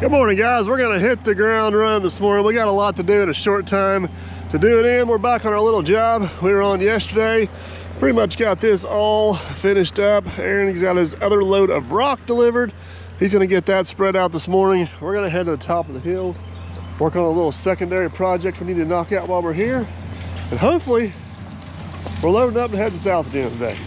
Good morning, guys. We're gonna hit the ground run this morning. We got a lot to do in a short time to do it in. We're back on our little job we were on yesterday. Pretty much got this all finished up. Aaron's got his other load of rock delivered. He's gonna get that spread out this morning. We're gonna head to the top of the hill, work on a little secondary project we need to knock out while we're here. And hopefully we're loading up and heading south at the end of the day.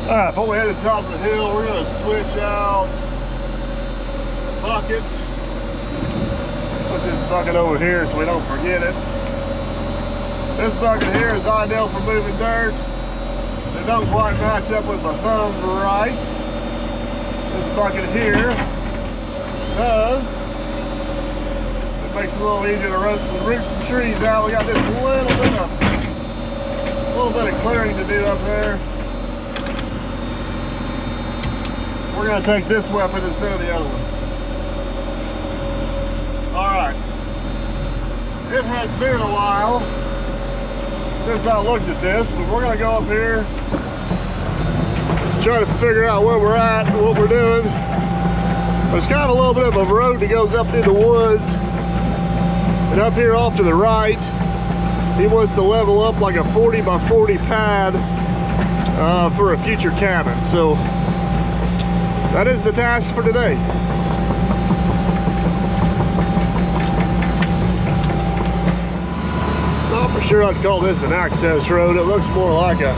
All right, before we head to the top of the hill, we're gonna switch out buckets. Put this bucket over here so we don't forget it. This bucket here is ideal for moving dirt. They don't quite match up with my thumb right. This bucket here does. It makes it a little easier to root some trees out. We got this little bit of clearing to do up there. We're gonna take this weapon instead of the other one. All right. It has been a while since I looked at this, but we're gonna go up here, try to figure out where we're at and what we're doing. There's kind of a little bit of a road that goes up through the woods, and up here off to the right, he wants to level up like a 40 by 40 pad for a future cabin. So that is the task for today. Not for sure I'd call this an access road. It looks more like a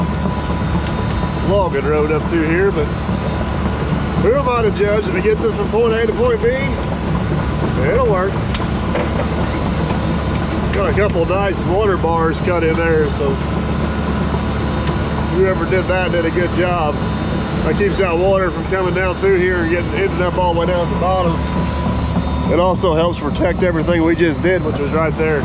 logging road up through here, but who am I to judge? If it gets us from point A to point B, it'll work. Got a couple of nice water bars cut in there, so whoever did that did a good job. That keeps that water from coming down through here and ending up all the way down at the bottom. It also helps protect everything we just did, which was right there.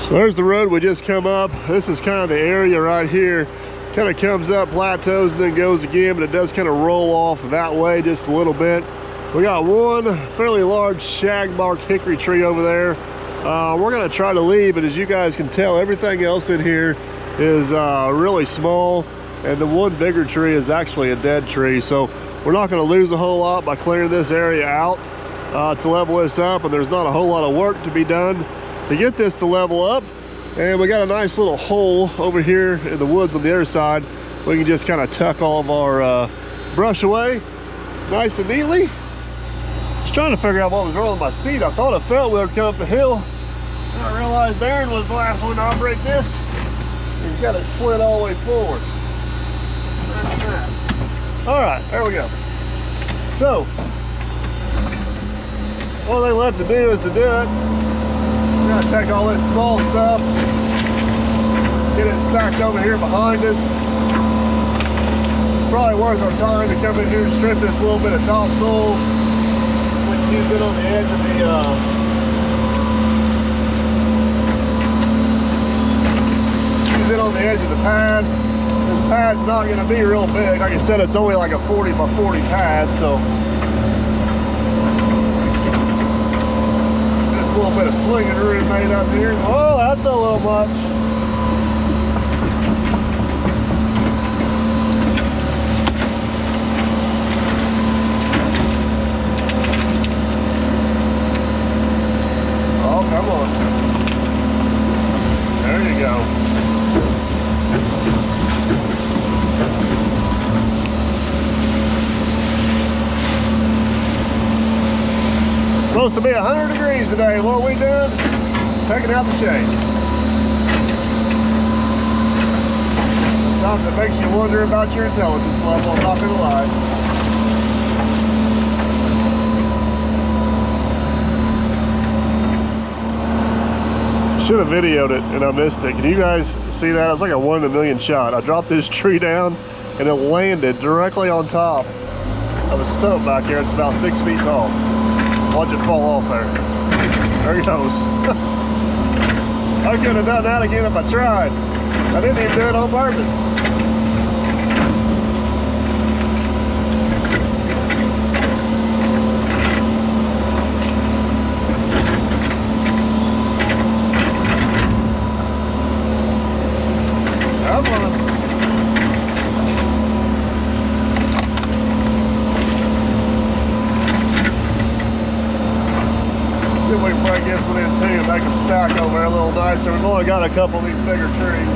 So there's the road we just come up. This is kind of the area right here. Kind of comes up, plateaus, and then goes again, but it does kind of roll off that way just a little bit. We got one fairly large shagbark hickory tree over there. We're gonna try to leave, but as you guys can tell, everything else in here is really small, and the one bigger tree is actually a dead tree. So we're not going to lose a whole lot by clearing this area out to level this up, and there's not a whole lot of work to be done to get this to level up. And we got a nice little hole over here in the woods on the other side. We can just kind of tuck all of our brush away nice and neatly. Just trying to figure out what was wrong with my seat. I thought it felt we were coming up the hill, and I realized Aaron was the last one to operate this. He's got it slid all the way forward. All right, there we go. So, one thing left to do is to do it. We're gonna take all this small stuff, get it stacked over here behind us. It's probably worth our time to come in here and strip this little bit of topsoil. We can use it on the edge of the on the edge of the pad. This pad's not going to be real big. Like I said, it's only like a 40 by 40 pad, so just a little bit of swinging room made up here. Oh, that's a little much. Oh, come on. There you go. Supposed to be 100 degrees today. What are we doing? Taking out the shade. Sometimes it makes you wonder about your intelligence level, I'm not gonna lie. Should have videoed it and I missed it. Can you guys see that? It's like a 1 in a million shot. I dropped this tree down and it landed directly on top of a stump back here. It's about 6 feet tall. Watch it fall off there. There it goes. I could have done that again if I tried. I didn't even do it on purpose. if we can break this one in too and make them stack over there a little nicer. We've only got a couple of these bigger trees.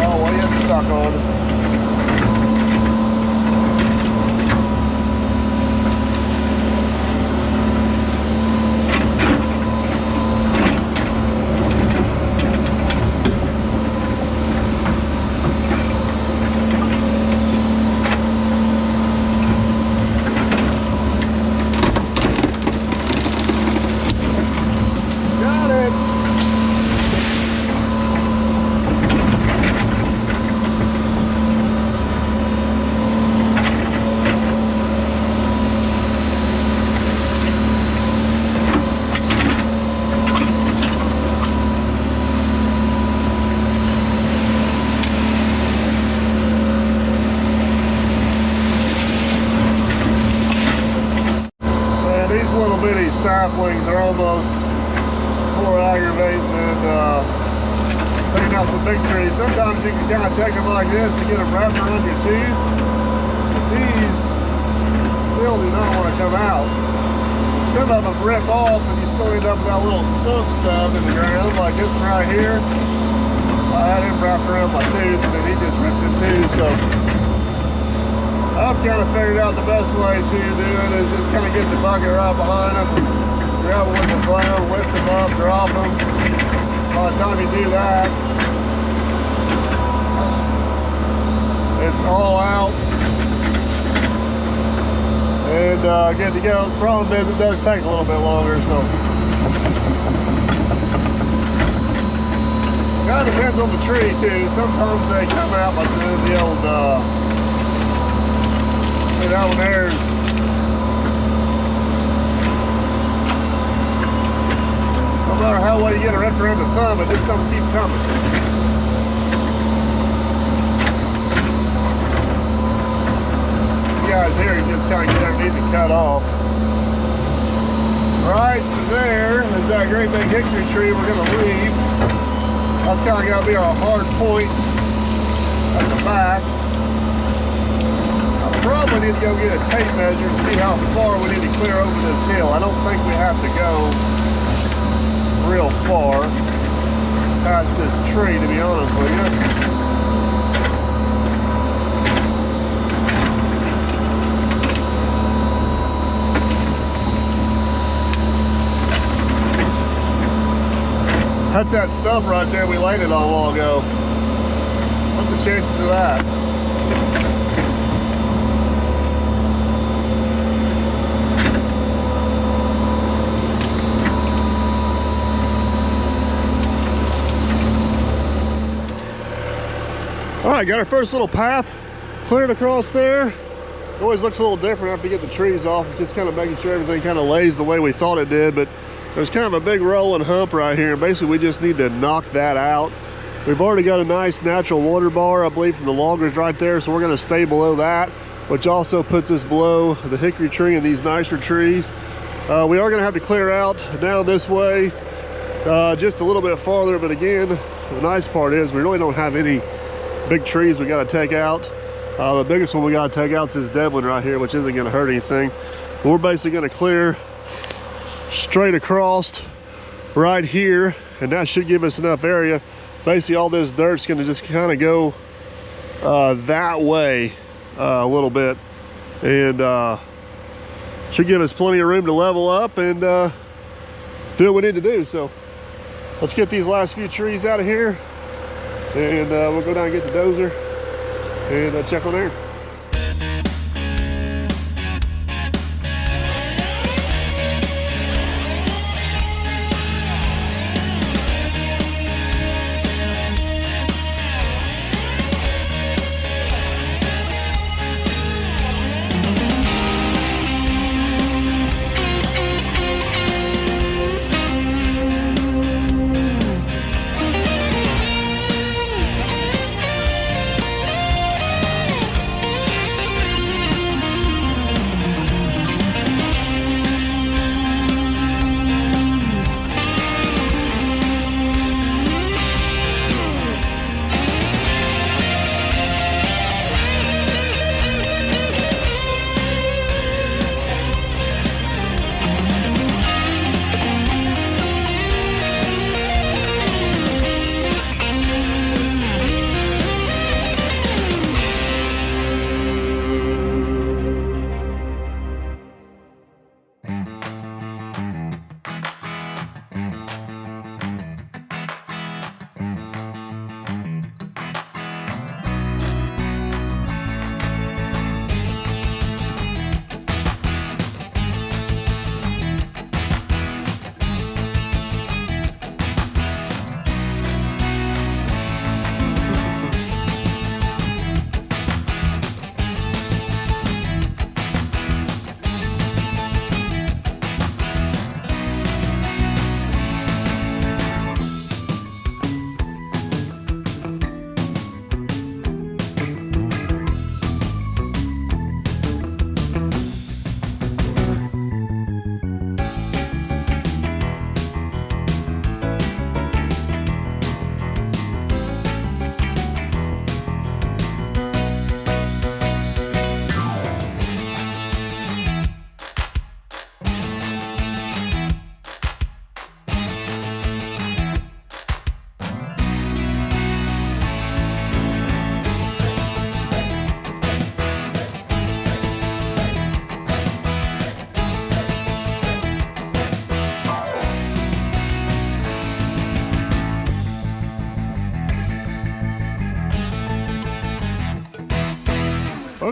Oh, what are you stuck on? Saplings are almost more aggravating than picking out some big trees. Sometimes you can kind of take them like this to get them wrapped around your tooth, but these still do not want to come out. Some of them rip off and you still end up with that little stump stub in the ground, like this one right here. I had him wrapped around my tooth and then he just ripped it too. So I've kind of figured out the best way to do it is just kind of get the bucket right behind them, grab them with the blow, lift them up, drop them. By the time you do that, it's all out and good to go. The problem is it does take a little bit longer, so kind of depends on the tree too. Sometimes they come out like the old that one there. No matter how well you get it wrapped around the thumb, it just doesn't keep coming. You guys here, you just kind of get underneath and cut off. Right there is that great big hickory tree we're going to leave. That's kind of got to be our hard point at the back. Probably need to go get a tape measure and see how far we need to clear over this hill. I don't think we have to go real far past this tree, to be honest with you. That's that stump right there we laid it on a while ago. What's the chances of that? All right, got our first little path cleared across there. It always looks a little different after you get the trees off, just kind of making sure everything kind of lays the way we thought it did. But there's kind of a big rolling hump right here. Basically, we just need to knock that out. We've already got a nice natural water bar, I believe, from the loggers right there. So we're going to stay below that, which also puts us below the hickory tree and these nicer trees. We are going to have to clear out down this way just a little bit farther. But again, the nice part is we really don't have any big trees we got to take out. The biggest one we got to take out is this dead one right here, which isn't going to hurt anything. But we're basically going to clear straight across right here, and that should give us enough area. Basically all this dirt's going to just kind of go that way a little bit, and should give us plenty of room to level up and do what we need to do. So let's get these last few trees out of here, and we'll go down and get the dozer and check on there.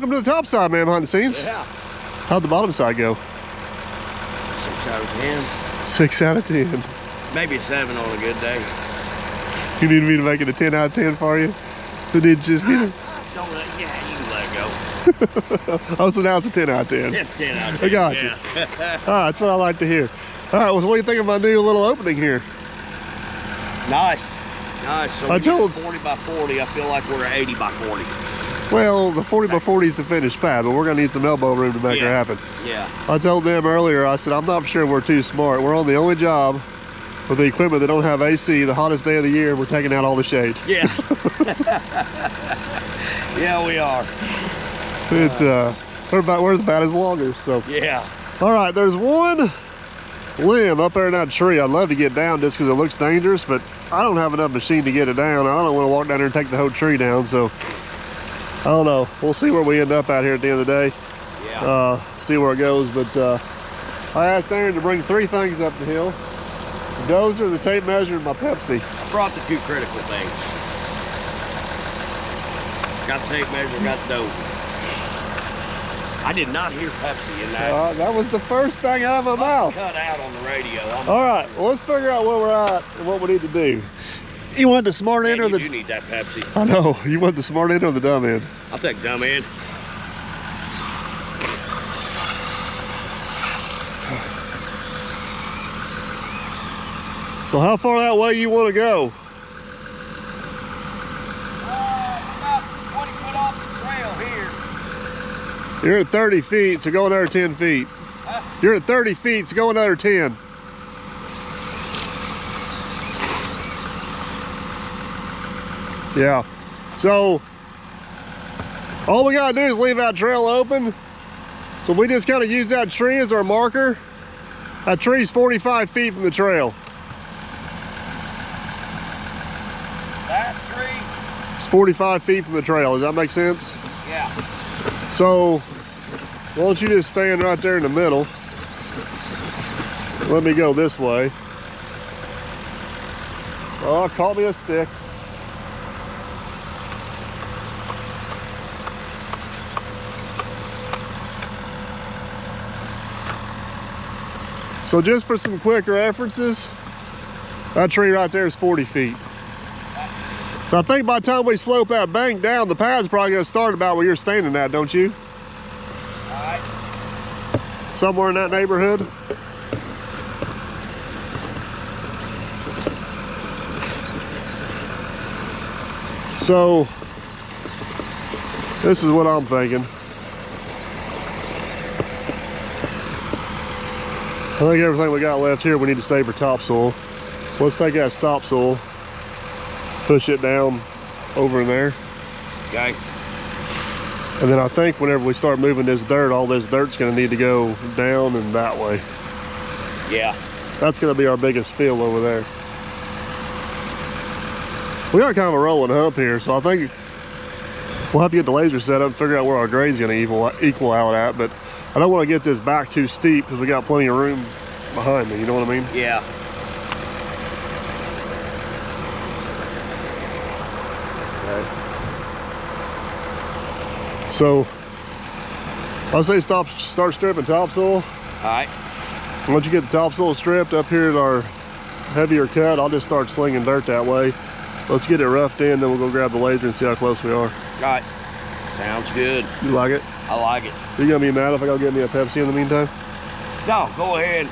welcome to the top side, man, behind the scenes. Yeah. How'd the bottom side go? 6 out of 10. 6 out of 10. Maybe 7 on a good day. You need me to make it a 10 out of 10 for you? Don't let, yeah, you can let go. Oh, so now it's a 10 out of 10. It's 10 out of 10. I got you. Yeah. All right, that's what I like to hear. All right, well, so what do you think of my new little opening here? Nice. Nice. So I told 40 by 40. I feel like we're 80 by 40. Well, the 40 by 40 is the finished pad, but we're gonna need some elbow room to make her happen. Yeah. I told them earlier, I said, I'm not sure we're too smart. We're on the only job with the equipment that don't have AC, the hottest day of the year, we're taking out all the shade. Yeah. Yeah, we are. It's we're as bad as longer, so. Yeah. All right, there's one limb up there in that tree. I'd love to get down just because it looks dangerous, but I don't have enough machine to get it down. I don't want to walk down there and take the whole tree down, so I don't know. We'll see where we end up out here at the end of the day. Yeah. See where it goes, but I asked Aaron to bring 3 things up the hill. The dozer, the tape measure, and my Pepsi. I brought the 2 critical things. Got the tape measure, got the dozer. I did not hear Pepsi in that. That was the first thing out of my mouth. Cut out on the radio. All right, well, let's figure out where we're at and what we need to do. You want the smart end or the... You need that Pepsi. I know. You want the smart end or the dumb end? I'll take dumb end. So how far that way you want to go? About 20 foot off the trail here. You're at 30 feet, so go another 10 feet. Huh? You're at 30 feet, so go another 10. Yeah, so all we gotta do is leave that trail open. So we just kind of use that tree as our marker. That tree's 45 feet from the trail. That tree? It's 45 feet from the trail, does that make sense? Yeah. So, why don't you just stand right there in the middle. Let me go this way. Oh, caught me a stick. So just for some quicker references, that tree right there is 40 feet. So I think by the time we slope that bank down, the pad's probably gonna start about where you're standing at, don't you? All right. Somewhere in that neighborhood. So, this is what I'm thinking. I think everything we got left here, we need to save for topsoil. So let's take that topsoil, push it down over in there. Okay. And then I think whenever we start moving this dirt, all this dirt's gonna need to go down and that way. Yeah. That's gonna be our biggest field over there. We got kind of a rolling hump here, so I think we'll have to get the laser set up and figure out where our grade's gonna equal out at, but I don't want to get this back too steep because we got plenty of room behind me, you know what I mean? Yeah. Okay. So, I'll say start stripping topsoil. All right. Once you get the topsoil stripped up here at our heavier cut, I'll just start slinging dirt that way. Let's get it roughed in, then we'll go grab the laser and see how close we are. All right. Sounds good. You like it? I like it. You gonna be mad if I go get me a Pepsi in the meantime? No, go ahead.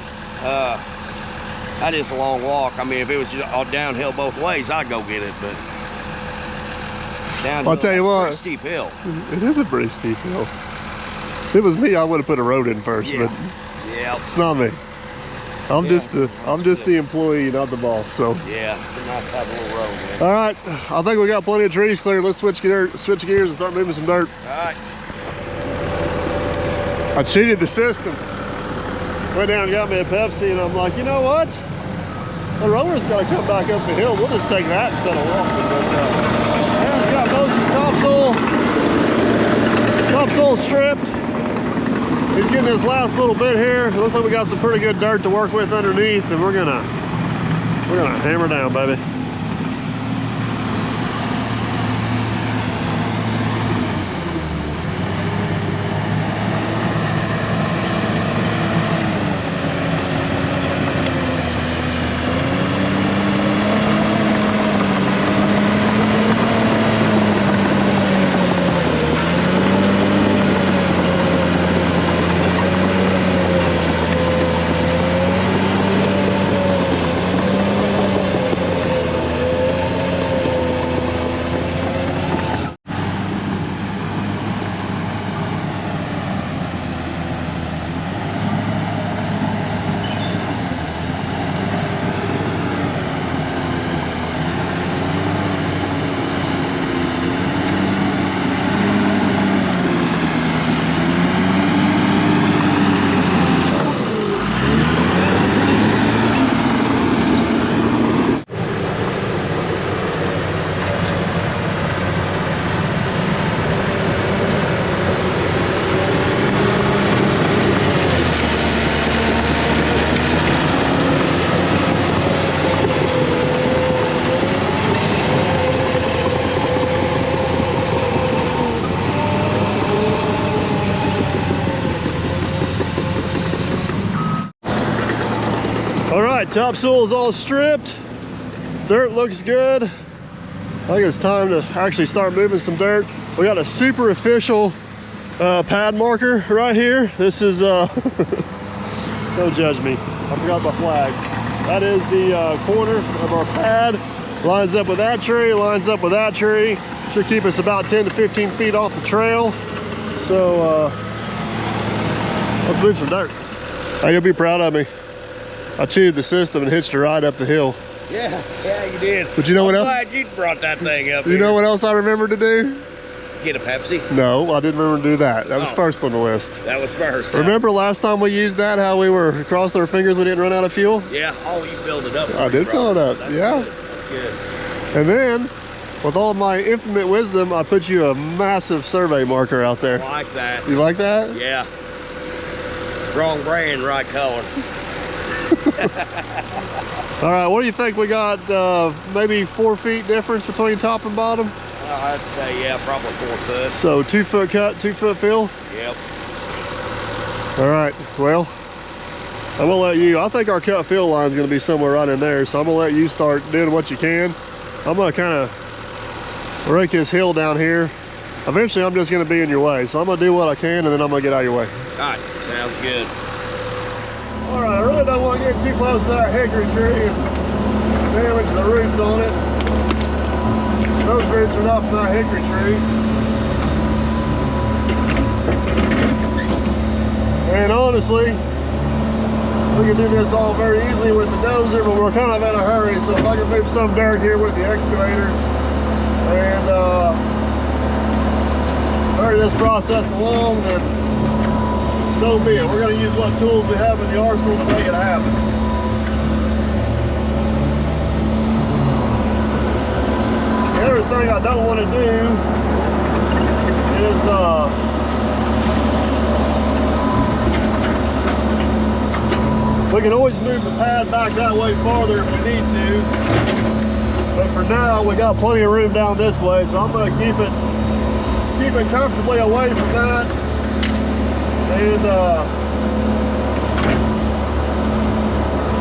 That is a long walk. I mean, if it was just all downhill both ways, I'd go get it, but downhill, I'll tell you what, it's a pretty steep hill. It is a pretty steep hill. If it was me, I would have put a road in first, Yeah. but Yeah. it's not me. I'm just the employee, not the boss. So. Yeah, it's nice to have a little road, man. All right, I think we got plenty of trees cleared. Let's switch gears and start moving some dirt. All right. I cheated the system. Went down and got me a Pepsi, and I'm like, you know what? The roller's got to come back up the hill. We'll just take that instead of walking. But Aaron's got most of the topsoil stripped. He's getting this last little bit here. It looks like we got some pretty good dirt to work with underneath, and we're gonna hammer down, baby. right, topsoil is all stripped. Dirt looks good. I think it's time to actually start moving some dirt. We got a super official pad marker right here. This is, don't judge me, I forgot my flag. That is the corner of our pad. Lines up with that tree, lines up with that tree. Should keep us about 10 to 15 feet off the trail. So let's move some dirt. You'll be proud of me. I cheated the system and hitched a ride up the hill. Yeah, you did. But you know what else? I'm glad you brought that thing up. You know what else I remembered to do? Get a Pepsi? No, I didn't remember to do that. That was first on the list. That was first. Remember last time we used that, how we were crossing our fingers we didn't run out of fuel? Yeah. Oh, you filled it up. I did fill it up. That's yeah. Good. That's good. And then, with all my infinite wisdom, I put you a massive survey marker out there. I like that. You like that? Yeah. Wrong brand, right color. All right, what do you think? We got maybe 4 feet difference between top and bottom? I'd say, yeah, probably 4 foot. So 2 foot cut, 2 foot fill? Yep. All right, well, I'm gonna let you, I think our cut fill line is gonna be somewhere right in there, so I'm gonna let you start doing what you can. I'm gonna kind of rake this hill down here. Eventually, I'm just gonna be in your way, so I'm gonna do what I can, and then I'm gonna get out of your way. All right, sounds good. All right, I really don't want to get too close to that hickory tree and damage the roots on it. Those roots are not from that hickory tree. And honestly, we can do this all very easily with the dozer, but we're kind of in a hurry, so if I can move some dirt here with the excavator and hurry this process along, then so be it. We're going to use what tools we have in the arsenal to make it happen. The other thing I don't want to do is we can always move the pad back that way farther if we need to. But for now, we got plenty of room down this way, so I'm going to keep it comfortably away from that. And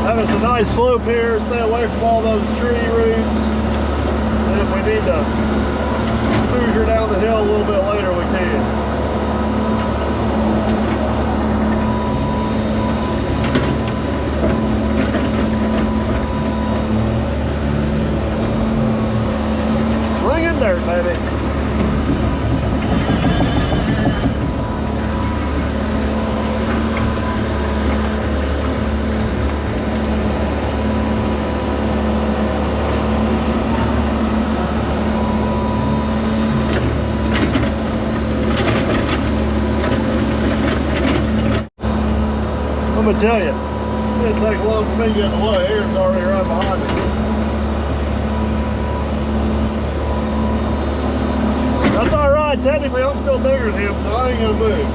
have us a nice slope here, stay away from all those tree roots. And if we need to spooge her down the hill a little bit later, we can. Slinging dirt, baby. I'm gonna tell you, it didn't take long for me to get in the way. Aaron's already right behind me. That's all right. Technically, I'm still bigger than him, so I ain't gonna move.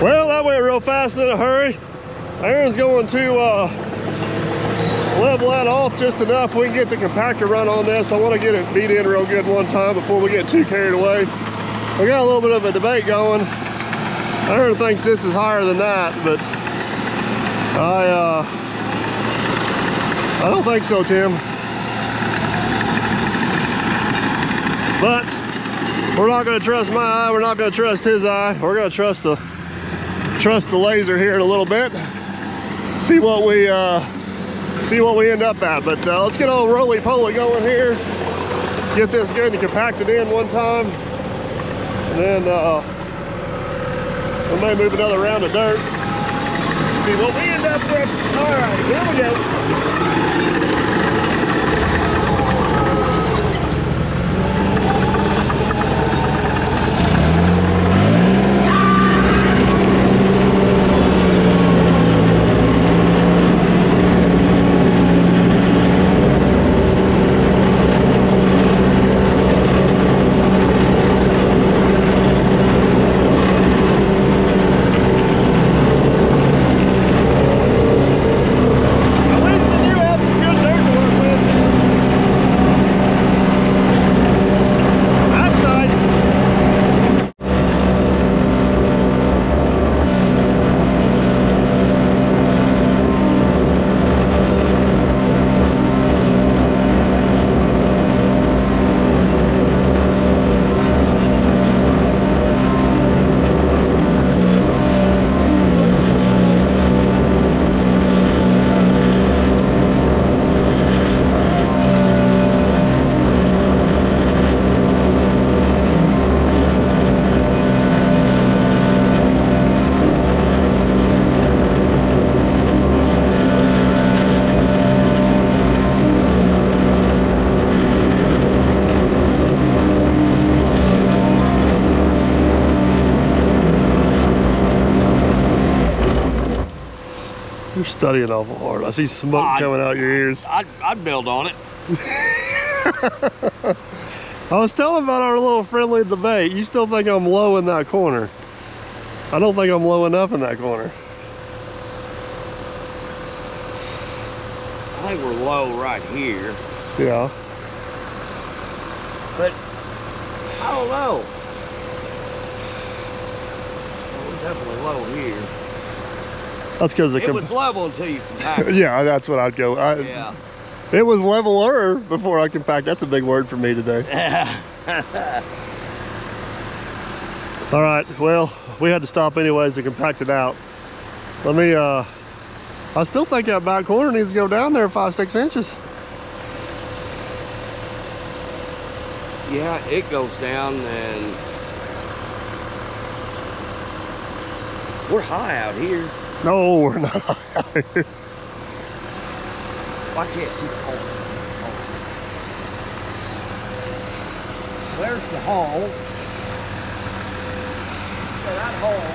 Well, that went real fast in a hurry. Aaron's going to level that off just enough we can get the compactor run on this. I want to get it beat in real good one time before we get too carried away. We got a little bit of a debate going. Aaron thinks this is higher than that, but I don't think so, Tim. But we're not going to trust my eye. We're not going to trust his eye. We're going to trust the laser here in a little bit. see what we end up at. But let's get old roly-poly going here. Get this good and compact it in one time. And then we may move another round of dirt. See what we end up with. All right, here we go. You're studying awful hard. I see smoke coming out your ears. I'd build on it. I was telling about our little friendly debate. You still think I'm low in that corner. I don't think I'm low enough in that corner. I think we're low right here. Yeah. But I don't know. We're definitely low here. That's because it was level until you compacted. Yeah, that's what I'd go. Yeah. It was leveler before I compact. That's a big word for me today. All right, well, we had to stop anyways to compact it out. Let me, I still think that back corner needs to go down there 5-6 inches. Yeah, it goes down and we're high out here. No, we're not high out here. I can't see the hole. There's the hole. So that hole,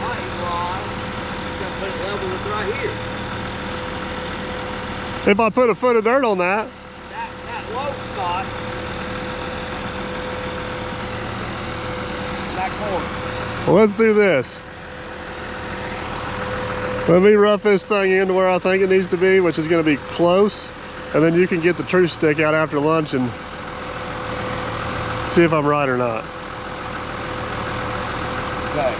might lie. You gotta put it level with right here. If I put a foot of dirt on that. That low spot. That corner. Well, let's do this. Let me rough this thing into where I think it needs to be, which is going to be close, and then you can get the truth stick out after lunch and see if I'm right or not. Okay.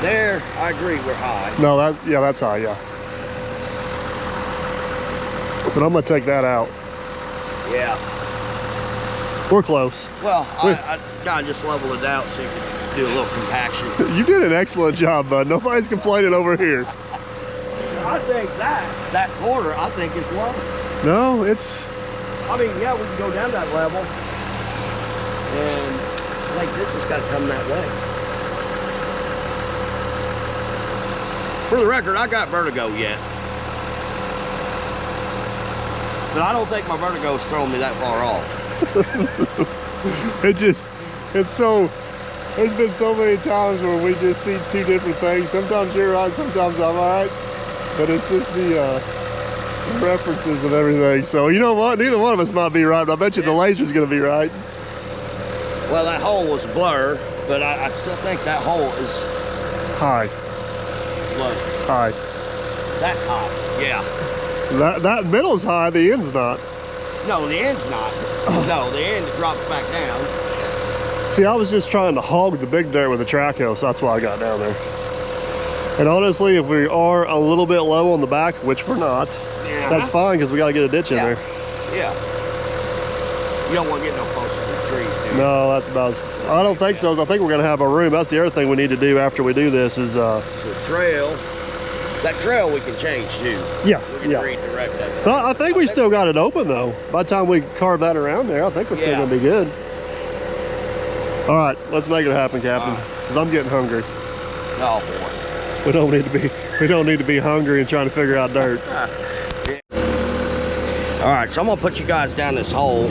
There, I agree, we're high. No, that's high, yeah. But I'm going to take that out. Yeah. We're close. Well, I kind of just leveled it out so you could do a little compaction. You did an excellent job, bud. Nobody's complaining over here. I think that corner, I think is low. No, it's... I mean, yeah, we can go down that level. And I think this has got to come that way. For the record, I got vertigo yet. But I don't think my vertigo is throwing me that far off. It's so... There's been so many times where we just see two different things. Sometimes you're right, sometimes I'm all right. But it's just the references of everything. So you know what? Neither one of us might be right, but I bet you the laser's going to be right. Well, that hole was a blur, but I still think that hole is... High. Low. High. That's high, yeah. That middle's high, the end's not. No, the end's not. No, the end drops back down. See, I was just trying to hog the big dirt with the track hoe, so that's why I got down there. And honestly, if we are a little bit low on the back, which we're not, that's fine because we got to get a ditch in there. Yeah. You don't want to get no closer to the trees, do you? No, that's about as... I don't think so. I think we're going to have a room. That's the other thing we need to do after we do this is... The trail. That trail we can change too. Yeah, We can redirect that trail. But I think we still got it open though. By the time we carve that around there, I think we're still gonna be good. All right, let's make it happen, Captain. Because I'm getting hungry. Oh boy. We don't need to be hungry and trying to figure out dirt. All right, so I'm gonna put you guys down this hole.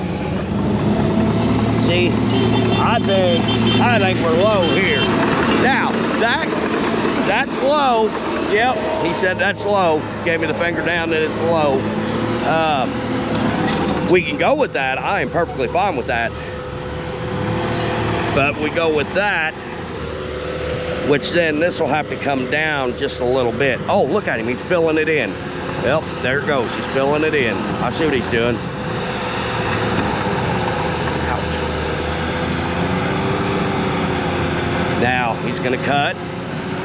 See, I think we're low here. Now, that's low. Yep, he said that's low. Gave me the finger down that it's low. We can go with that. I am perfectly fine with that. But we go with that, which then this will have to come down just a little bit. Oh, look at him, he's filling it in. Well, there it goes, he's filling it in. I see what he's doing. Ouch. Now, he's gonna cut.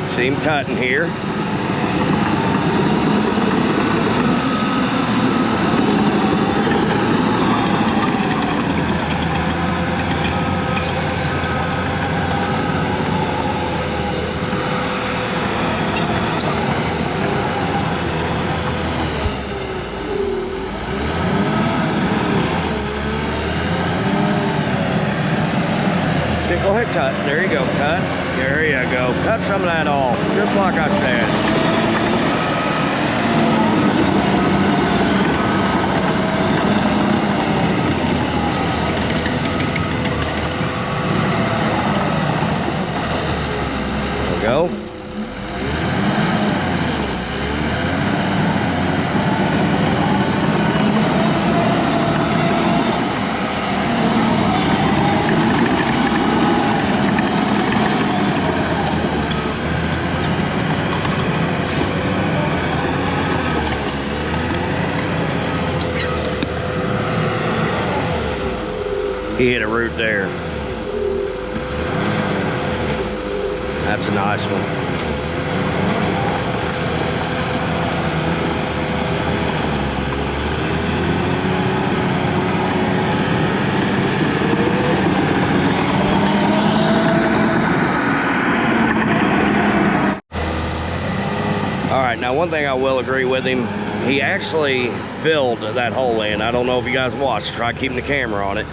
See him cutting here. Go ahead, cut. There you go, cut. There you go. Cut some of that off, just like I said. There we go. He hit a root there. That's a nice one. All right, now one thing I will agree with him, he actually filled that hole in. I don't know if you guys watched, try keeping the camera on it.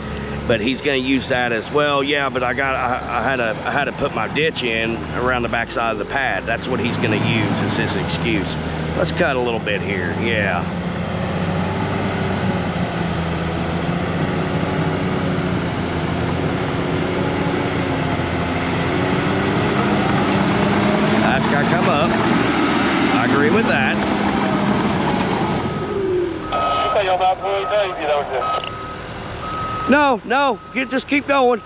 But he's going to use that as well. Yeah, but I had to put my ditch in around the backside of the pad. That's what he's going to use as his excuse. Let's cut a little bit here. Yeah. That's got to come up. I agree with that. You say you're not really lazy, don't you? No, just keep going.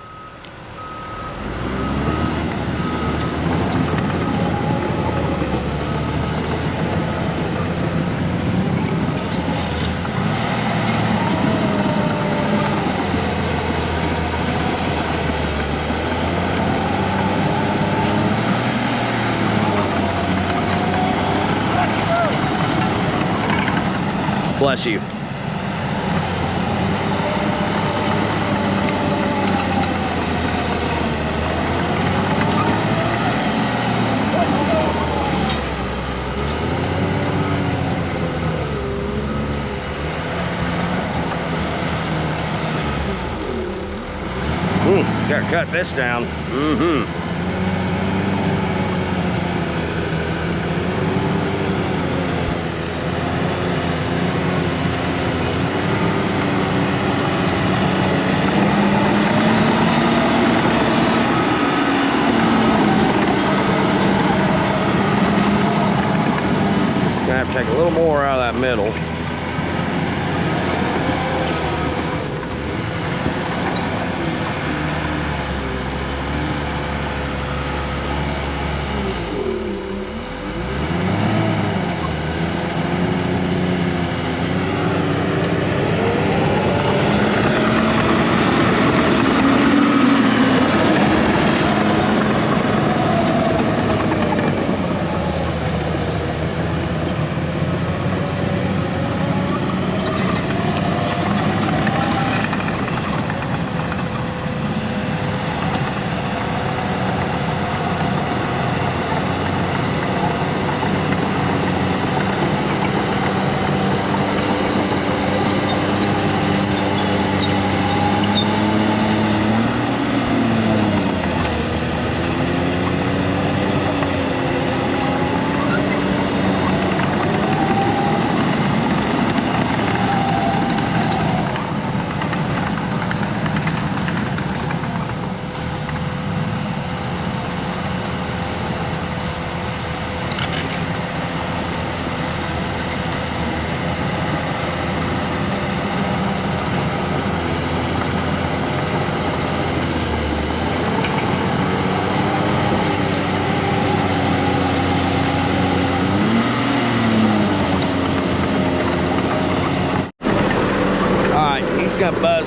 Bless you. Gotta cut this down. Gonna have to take a little more out of that middle.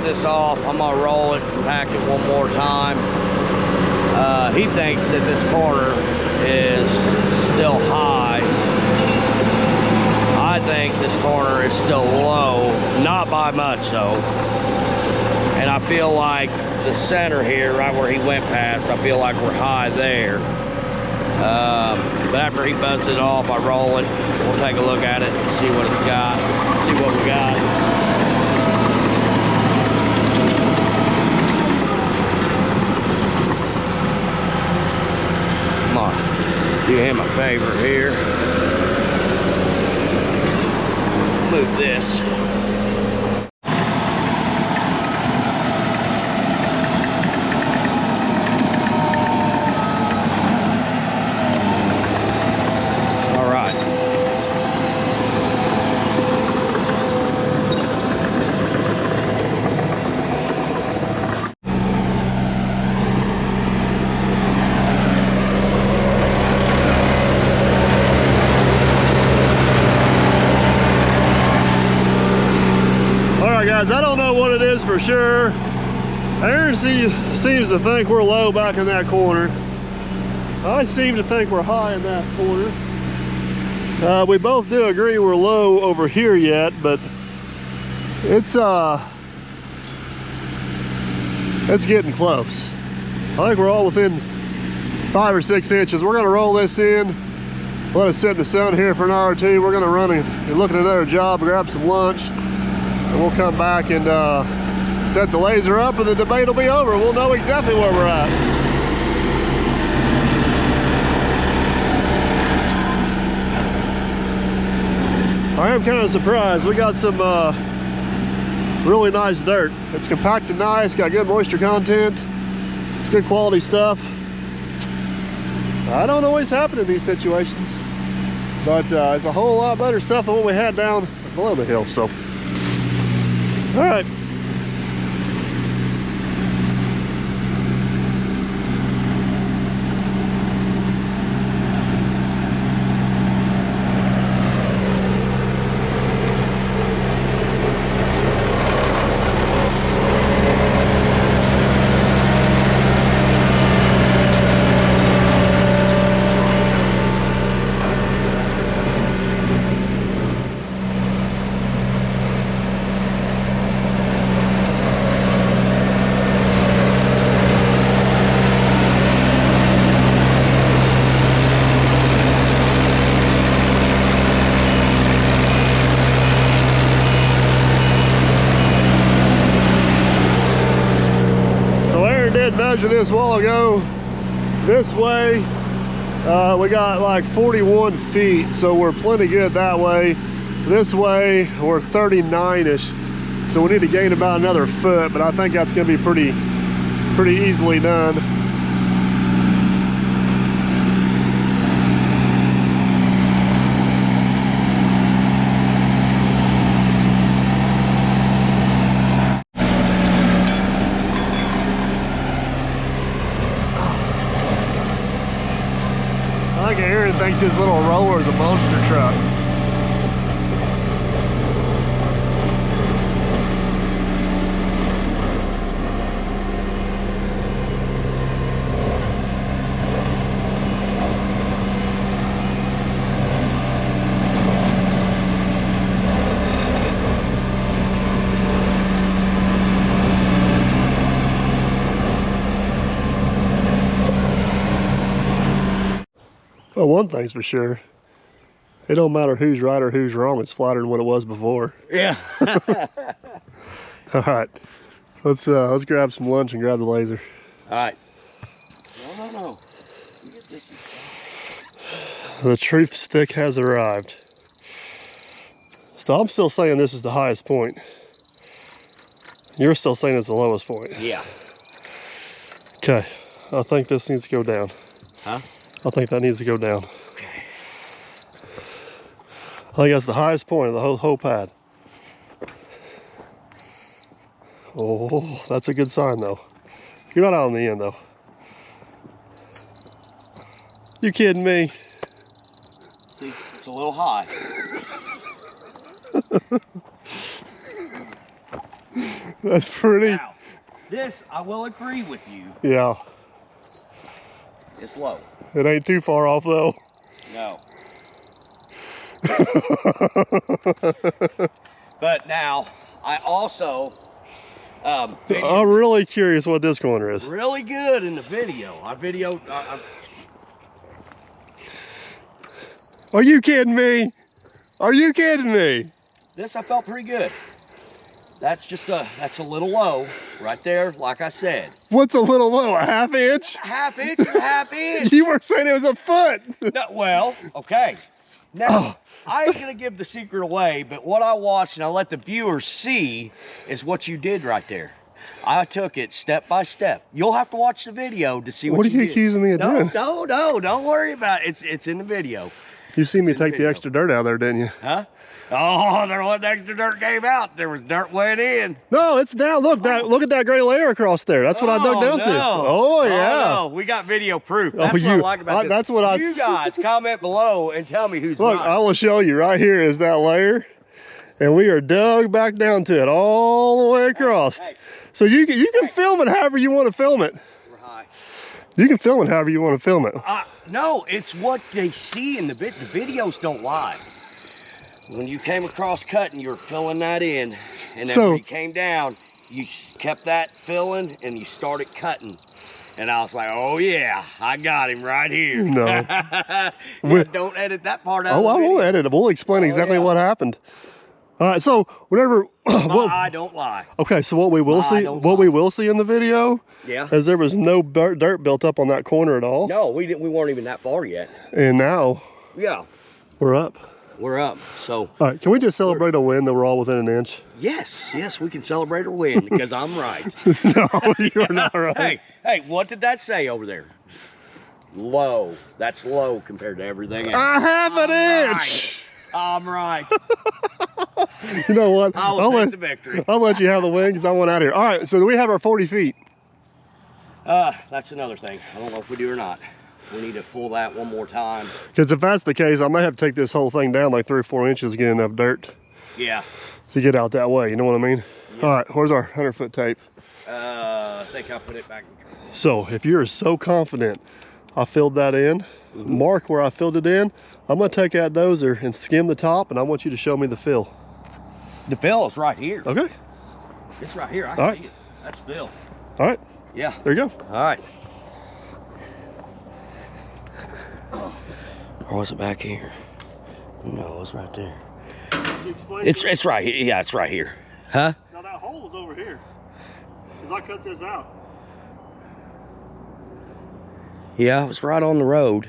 this off. I'm gonna roll it and pack it one more time. He thinks that this corner is still high. I think this corner is still low, not by much though. And I feel like the center here, right where he went past, I feel like we're high there. But after he buzzes it off, I roll it. We'll take a look at it and see what it's got, see what we got. Come on, do him a favor here. Move this. Guys, I don't know what it is for sure. Aaron seems to think we're low back in that corner. I seem to think we're high in that corner. We both do agree we're low over here yet, but it's getting close. I think we're all within 5 or 6 inches. We're gonna roll this in, let it sit in the sun here for an hour or two. We're gonna run and look at another job, grab some lunch. And we'll come back and set the laser up, and the debate will be over. We'll know exactly where we're at. I am kind of surprised. We got some really nice dirt. It's compacted nice, got good moisture content. It's good quality stuff. I don't always happen in these situations, but it's a whole lot better stuff than what we had down below the hill. So. All right. Measure this a while ago. This way we got like 41 feet, so we're plenty good that way. This way we're 39-ish, so we need to gain about another foot, but I think that's going to be pretty easily done. I think Aaron thinks his little roller is a monster truck. Well, one thing's for sure, it don't matter who's right or who's wrong. It's flatter than what it was before. Yeah. All right, let's grab some lunch and grab the laser. All right. No. You get this inside. The truth stick has arrived. So I'm still saying this is the highest point. You're still saying it's the lowest point. Yeah. Okay, I think this needs to go down. Huh? I think that needs to go down. Okay. I think that's the highest point of the whole pad. Oh, that's a good sign though. You're not out in the end though. You kidding me? See, it's a little high. That's pretty. Now, this, I will agree with you, Yeah. it's low. It ain't too far off though. No. But now, I also, I'm really curious what this corner is. really good in the video. Are you kidding me? Are you kidding me? This I felt pretty good. That's a little low right there, like I said. What's a little low? A half inch? A half inch is a half inch. You were saying it was a foot. No, well, okay. Now, I ain't gonna give the secret away, but what I watched and I let the viewers see is what you did right there. I took it step by step. You'll have to watch the video to see what you did. What are you accusing me of doing? No, don't worry about it. It's in the video. You see me take the extra dirt out of there, didn't you? Huh? Oh, there wasn't extra dirt came out. There was dirt went in. No, it's down. Look, look at that gray layer across there. That's what I dug down to. Oh yeah. Oh, no. We got video proof. That's what I like about this. That's what You guys comment below and tell me who's Look, right. I will show you. Right here is that layer, and we are dug back down to it all the way across. Hey. So you can film it however you want to film it. We're high. You can film it however you want to film it. No, it's what they see in the video. The videos don't lie. When you came across cutting, you were filling that in. And then when you came down, you kept that filling and you started cutting. And I was like, oh yeah, I got him right here. No. Yeah, don't edit that part out. Oh, I won't edit it. We'll explain exactly what happened. All right, so whatever. I don't lie. Okay, so what we will see in the video, is there was no dirt built up on that corner at all. No, we weren't even that far yet. And now, we're up. We're up. So, all right, can we just celebrate a win that we're all within an inch? Yes, we can celebrate a win because I'm right. No, you're not right. Hey, what did that say over there? Low. That's low compared to everything else. A half an inch. I'm right. You know what? I'll take the victory. I'll let you have the win because I want out of here. All right, so do we have our 40 feet? That's another thing. I don't know if we do or not. We need to pull that one more time. Because if that's the case, I may have to take this whole thing down like 3 or 4 inches to get enough dirt. Yeah. To get out that way, you know what I mean? Yeah. All right, where's our 100-foot tape? I think I put it back in the truck. So if you're so confident I filled that in, mark where I filled it in. I'm gonna take that dozer and skim the top, and I want you to show me the fill. The fill is right here. Okay. It's right here. I see it. That's fill. All right. Yeah. There you go. All right. Or was it back here? No, it's right there. It's right here. Yeah, it's right here. Huh? Now that hole was over here. Because I cut this out. Yeah, it was right on the road.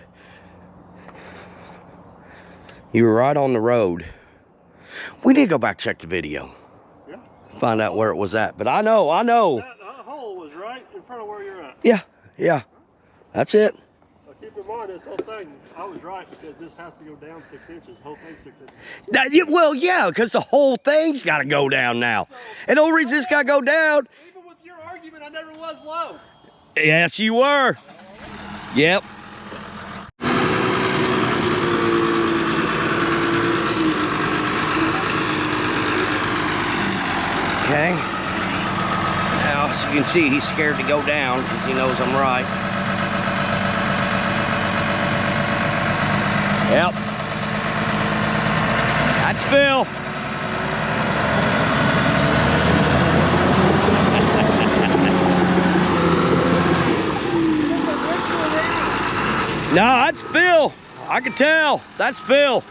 You were right on the road. We need to go back check the video. Yeah. Find out where it was at. But I know. That hole was right in front of where you're at. Yeah. That's it. Now keep in mind this whole thing, I was right because this has to go down 6 inches. The whole thing's 6 inches. Well, yeah, because the whole thing's got to go down now. And the only reason it's got to go down. Even with your argument, I never was low. Yes, you were. Yep. Okay. Now, as you can see, he's scared to go down because he knows I'm right. Yep. That's Phil. No, that's Phil. I can tell. That's Phil.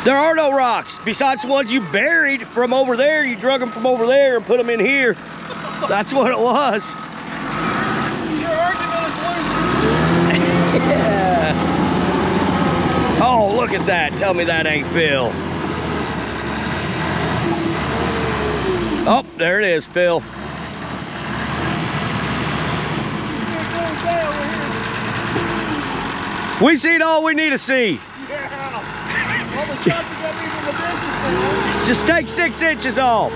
There are no rocks besides the ones you buried from over there. You drug them from over there and put them in here. That's what it was. Your argument is losing. Yeah. Oh, look at that. Tell me that ain't Phil. Oh, there it is, Phil. We seen all we need to see. All the shots you got me from the distance, Just take 6 inches off.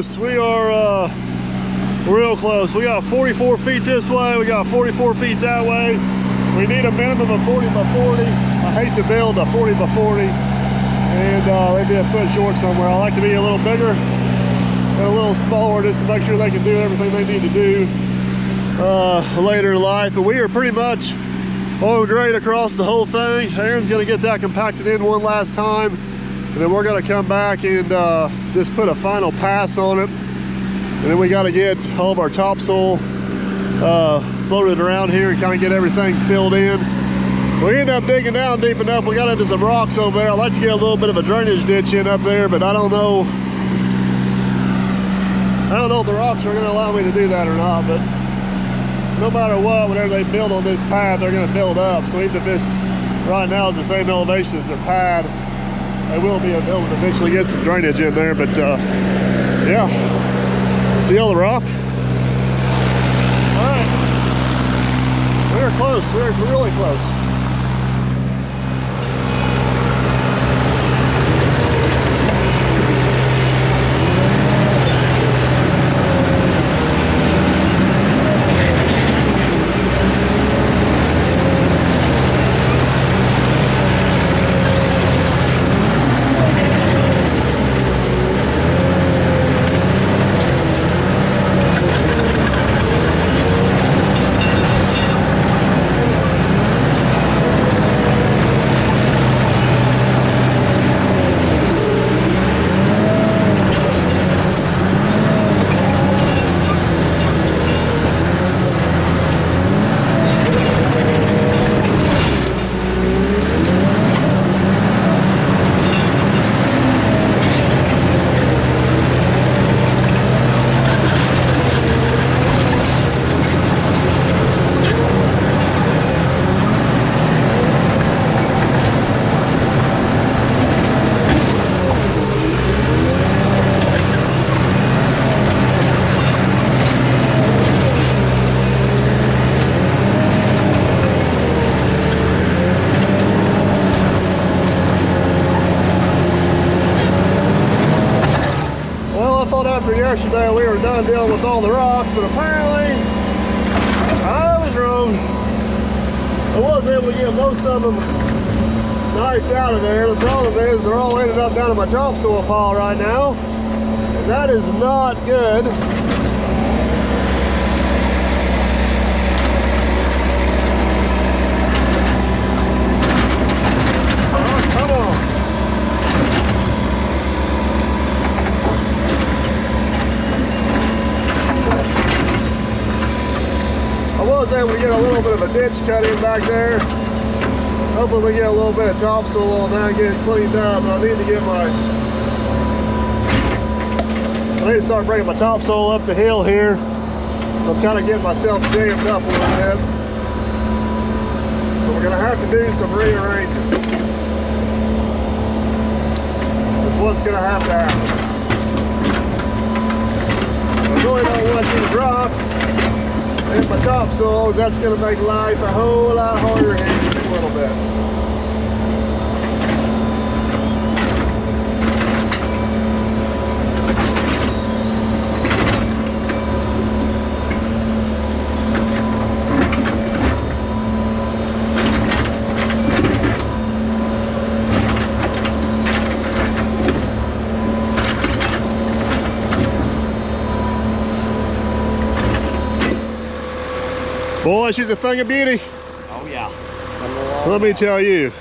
close. We are real close. We got 44 feet this way. We got 44 feet that way. We need a minimum of 40 by 40. I hate to build a 40 by 40 and maybe a foot short somewhere. I like to be a little bigger and a little smaller just to make sure they can do everything they need to do later in life. But we are pretty much on grade across the whole thing. Aaron's gonna get that compacted in one last time, and then we're gonna come back and just put a final pass on it. And then we gotta get all of our topsoil floated around here and kind of get everything filled in. We end up digging down deep enough. We got into some rocks over there. I'd like to get a little bit of a drainage ditch in up there, but I don't know if the rocks are gonna allow me to do that or not. But no matter what, whenever they build on this pad, they're gonna build up. So even if this right now is the same elevation as their pad, they will be able to eventually get some drainage in there. But yeah, see all the rock? All right, we're close, we're really close. Yesterday we were done dealing with all the rocks, but apparently I was wrong. I was able to get most of them knifed out of there. The problem is they're all ended up down in my topsoil pile right now, and that is not good. Oh, come on. I was able to get a little bit of a ditch cut in back there. Hopefully we get a little bit of topsoil on that and get it cleaned up. But I need to get I need to start bringing my topsoil up the hill here. I'm kind of getting myself jammed up a little bit. So we're gonna have to do some rearranging. That's what's gonna have to happen. I really don't want these rocks in my topsoil. That's going to make life a whole lot harder here in just a little bit. Boy, she's a thing of beauty. Oh yeah. Let me tell you,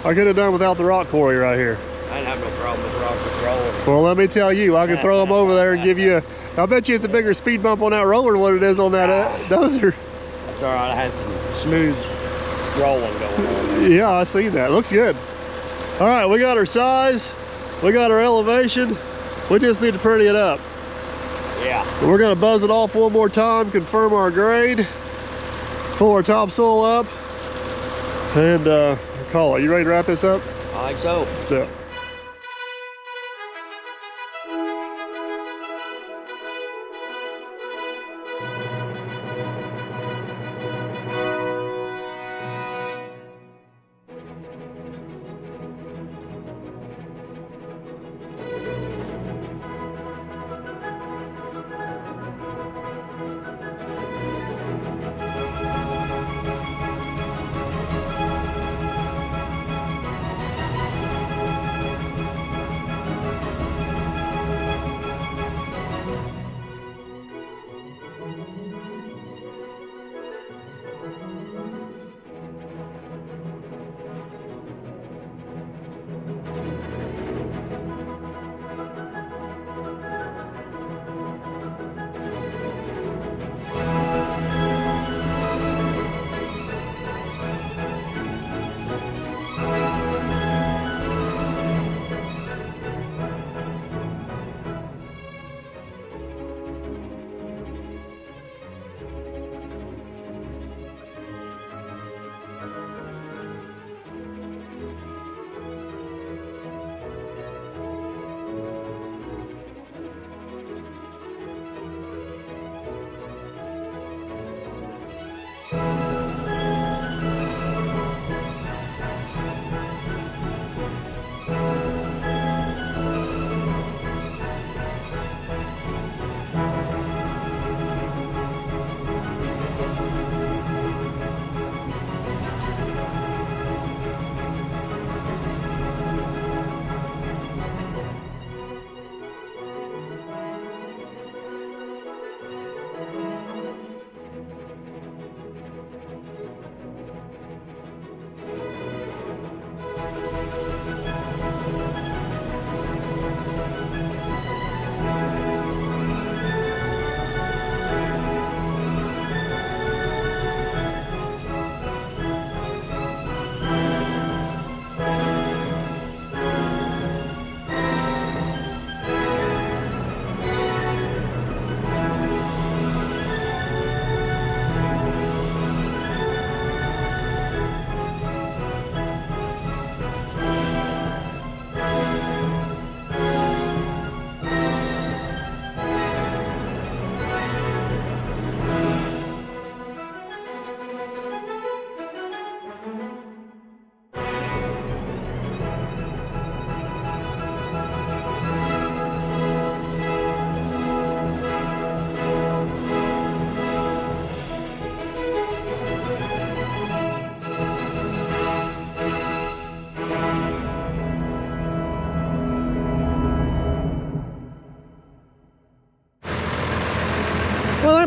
I could have done without the rock quarry right here. I didn't have no problem with rock rolling. Well, let me tell you, I can throw them over there and give you a, I bet you it's a bigger speed bump on that roller than what it is on that dozer. That's all right, I had some smooth rolling going on there. Yeah, I seen that. Looks good. All right, we got our size, we got our elevation, we just need to pretty it up. Yeah. We're gonna buzz it off one more time, confirm our grade, pull our topsoil up, and call it. You ready to wrap this up? I think so. Let's do it.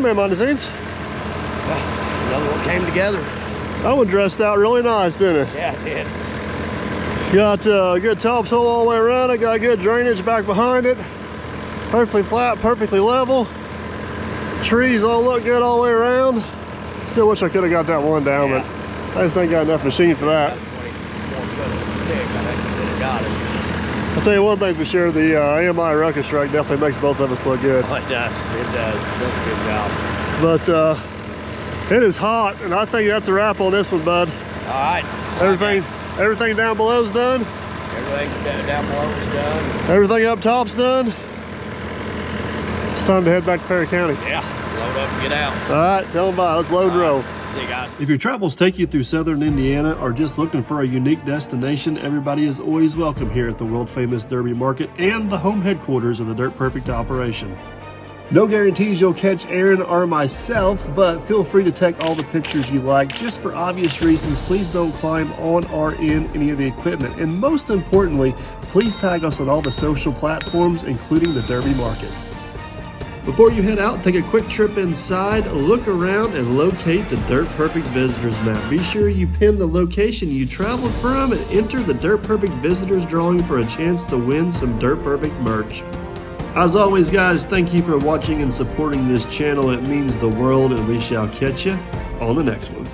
man behind the scenes. Yeah, another one came together. That one dressed out really nice, didn't it? Yeah, it did. Got a good topsoil all the way around it. Got good drainage back behind it. Perfectly flat, perfectly level. Trees all look good all the way around. Still wish I could have got that one down, Yeah. but I just ain't got enough machine for that. 24 foot of stick, I think you could have got it. I'll tell you one thing for sure, the AMI Ruckus Strike definitely makes both of us look good. Oh, it does. It does. It does a good job. But it is hot, and I think that's a wrap on this one, bud. All right. Everything down below is done. Everything down below is done. Everything up top's done. It's time to head back to Perry County. Yeah. Load up and get out. All right, tell them bye. Let's load and roll. See you guys. If your travels take you through southern Indiana or just looking for a unique destination, everybody is always welcome here at the world famous Derby Market and the home headquarters of the Dirt Perfect operation. No guarantees you'll catch Aaron or myself, but feel free to take all the pictures you like. Just for obvious reasons, please don't climb on or in any of the equipment. And most importantly, please tag us on all the social platforms, including the Derby Market. Before you head out, take a quick trip inside, look around, and locate the Dirt Perfect Visitors Map. Be sure you pin the location you traveled from and enter the Dirt Perfect Visitors drawing for a chance to win some Dirt Perfect merch. As always, guys, thank you for watching and supporting this channel. It means the world, and we shall catch you on the next one.